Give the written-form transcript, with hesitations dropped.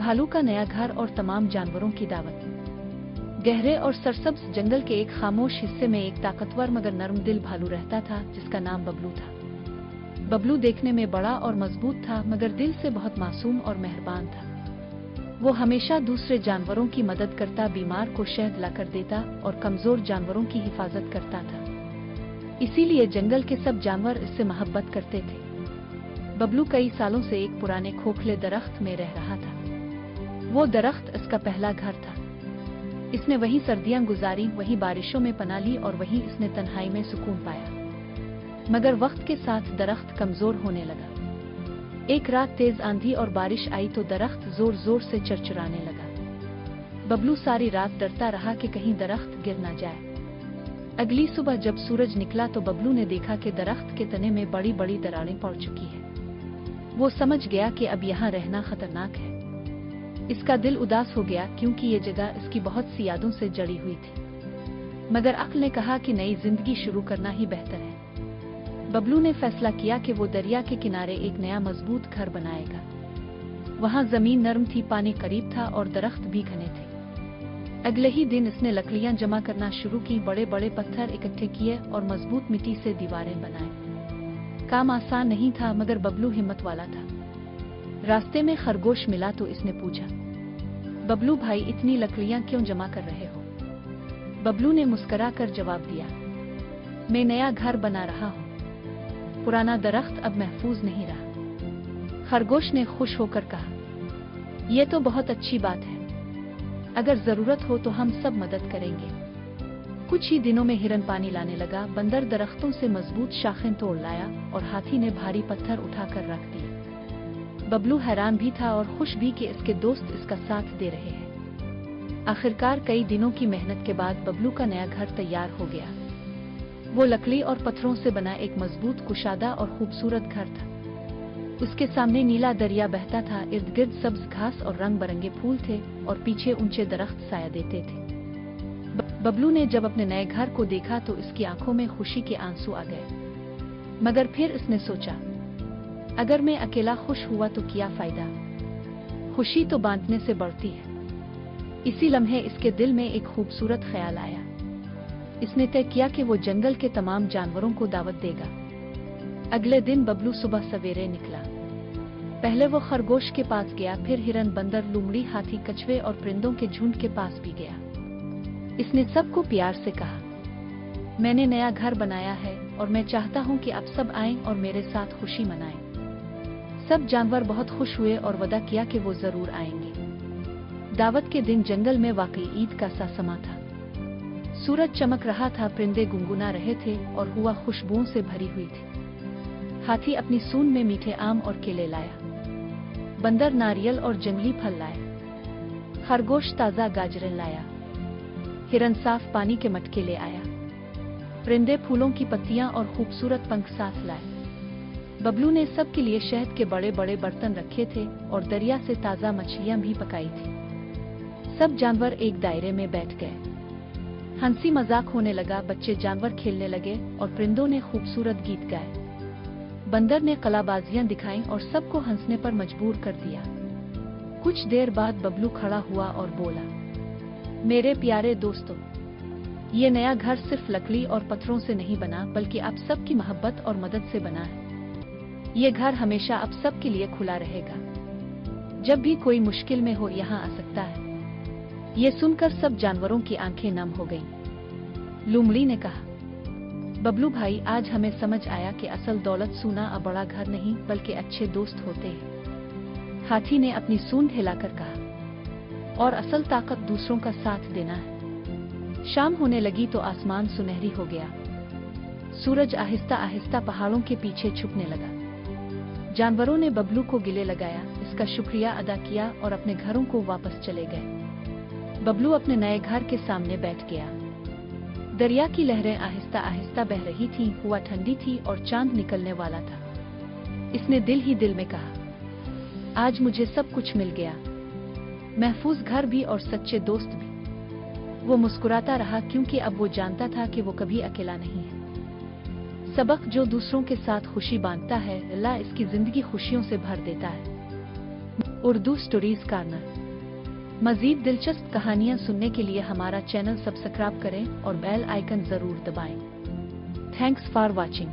भालू का नया घर और तमाम जानवरों की दावत। गहरे और सरसब्ज जंगल के एक खामोश हिस्से में एक ताकतवर मगर नर्म दिल भालू रहता था जिसका नाम बबलू था। बबलू देखने में बड़ा और मजबूत था मगर दिल से बहुत मासूम और मेहरबान था। वो हमेशा दूसरे जानवरों की मदद करता, बीमार को शहद लाकर देता और कमजोर जानवरों की हिफाजत करता था। इसीलिए जंगल के सब जानवर इससे मोहब्बत करते थे। बबलू कई सालों से एक पुराने खोखले दरख्त में रह रहा था। वो दरख्त इसका पहला घर था। इसने वहीं सर्दियां गुजारी, वहीं बारिशों में पनाह ली और वहीं इसने तन्हाई में सुकून पाया। मगर वक्त के साथ दरख्त कमजोर होने लगा। एक रात तेज आंधी और बारिश आई तो दरख्त जोर जोर से चरचराने लगा। बबलू सारी रात डरता रहा कि कहीं दरख्त गिर ना जाए। अगली सुबह जब सूरज निकला तो बबलू ने देखा कि दरख्त के तने में बड़ी बड़ी दरारें पड़ चुकी है। वो समझ गया कि अब यहाँ रहना खतरनाक है। इसका दिल उदास हो गया क्योंकि ये जगह इसकी बहुत सी यादों से जड़ी हुई थी। मगर अक्ल ने कहा कि नई जिंदगी शुरू करना ही बेहतर है। बबलू ने फैसला किया कि वो दरिया के किनारे एक नया मजबूत घर बनाएगा। वहाँ जमीन नरम थी, पानी करीब था और दरख्त भी घने थे। अगले ही दिन इसने लकड़ियां जमा करना शुरू की, बड़े बड़े पत्थर इकट्ठे किए और मजबूत मिट्टी से दीवारें बनाए। काम आसान नहीं था मगर बबलू हिम्मत वाला था। रास्ते में खरगोश मिला तो इसने पूछा, बबलू भाई इतनी लकड़ियां क्यों जमा कर रहे हो? बबलू ने मुस्कुराकर जवाब दिया, मैं नया घर बना रहा हूँ। पुराना दरख्त अब महफूज नहीं रहा। खरगोश ने खुश होकर कहा, यह तो बहुत अच्छी बात है। अगर जरूरत हो तो हम सब मदद करेंगे। कुछ ही दिनों में हिरन पानी लाने लगा, बंदर दरख्तों से मजबूत शाखें तोड़ लाया और हाथी ने भारी पत्थर उठाकर रख दिए। बबलू हैरान भी था और खुश भी कि इसके दोस्त इसका साथ दे रहे हैं। आखिरकार कई दिनों की मेहनत के बाद बबलू का नया घर तैयार हो गया। वो लकड़ी और पत्थरों से बना एक मजबूत, कुशादा और खूबसूरत घर था। उसके सामने नीला दरिया बहता था, इर्द गिर्द सब्ज घास और रंग बिरंगे फूल थे और पीछे ऊंचे दरख्त साया देते थे। बबलू ने जब अपने नए घर को देखा तो इसकी आंखों में खुशी के आंसू आ गए। मगर फिर इसने सोचा, अगर मैं अकेला खुश हुआ तो क्या फायदा? खुशी तो बांटने से बढ़ती है। इसी लम्हे इसके दिल में एक खूबसूरत ख्याल आया। इसने तय किया कि वो जंगल के तमाम जानवरों को दावत देगा। अगले दिन बबलू सुबह सवेरे निकला। पहले वो खरगोश के पास गया, फिर हिरन, बंदर, लोमड़ी, हाथी, कछुए और परिंदों के झुंड के पास भी गया। इसने सबको प्यार से कहा, मैंने नया घर बनाया है और मैं चाहता हूँ कि आप सब आएं और मेरे साथ खुशी मनाएं। सब जानवर बहुत खुश हुए और वादा किया कि वो जरूर आएंगे। दावत के दिन जंगल में वाकई ईद का सा समा था। सूरज चमक रहा था, परिंदे गुनगुना रहे थे और हवा खुशबुओं से भरी हुई थी। हाथी अपनी सूंड में मीठे आम और केले लाया। बंदर नारियल और जंगली फल लाए। खरगोश ताजा गाजरें लाया। हिरन साफ पानी के मटके ले आया। परिंदे फूलों की पत्तियां और खूबसूरत पंख साथ लाए। बबलू ने सबके लिए शहद के बड़े बड़े बर्तन रखे थे और दरिया से ताजा मछलियां भी पकाई थी। सब जानवर एक दायरे में बैठ गए। हंसी मजाक होने लगा, बच्चे जानवर खेलने लगे और परिंदों ने खूबसूरत गीत गाए। बंदर ने कलाबाजियां दिखाई और सबको हंसने पर मजबूर कर दिया। कुछ देर बाद बबलू खड़ा हुआ और बोला, मेरे प्यारे दोस्तों, ये नया घर सिर्फ लकड़ी और पत्थरों से नहीं बना बल्कि आप सबकी मोहब्बत और मदद से बना है। ये घर हमेशा आप सबके लिए खुला रहेगा। जब भी कोई मुश्किल में हो यहाँ आ सकता है। ये सुनकर सब जानवरों की आंखें नम हो गईं। लोमड़ी ने कहा, बबलू भाई, आज हमें समझ आया कि असल दौलत सोना या बड़ा घर नहीं बल्कि अच्छे दोस्त होते हैं। हाथी ने अपनी सूंड हिलाकर कहा, और असल ताकत दूसरों का साथ देना है। शाम होने लगी तो आसमान सुनहरी हो गया। सूरज आहिस्ता आहिस्ता पहाड़ों के पीछे छुपने लगा। जानवरों ने बबलू को गिले लगाया, इसका शुक्रिया अदा किया और अपने घरों को वापस चले गए। बबलू अपने नए घर के सामने बैठ गया। दरिया की लहरें आहिस्ता आहिस्ता बह रही थीं, हवा ठंडी थी और चांद निकलने वाला था। इसने दिल ही दिल में कहा, आज मुझे सब कुछ मिल गया, महफूज घर भी और सच्चे दोस्त भी। वो मुस्कुराता रहा क्योंकि अब वो जानता था कि वो कभी अकेला नहीं है। सबक, जो दूसरों के साथ खुशी बांटता है, अल्लाह इसकी जिंदगी खुशियों से भर देता है। Urdu stories corner. मजीद दिलचस्प कहानियां सुनने के लिए हमारा चैनल सब्सक्राइब करें और बेल आइकन जरूर दबाएं। Thanks for watching.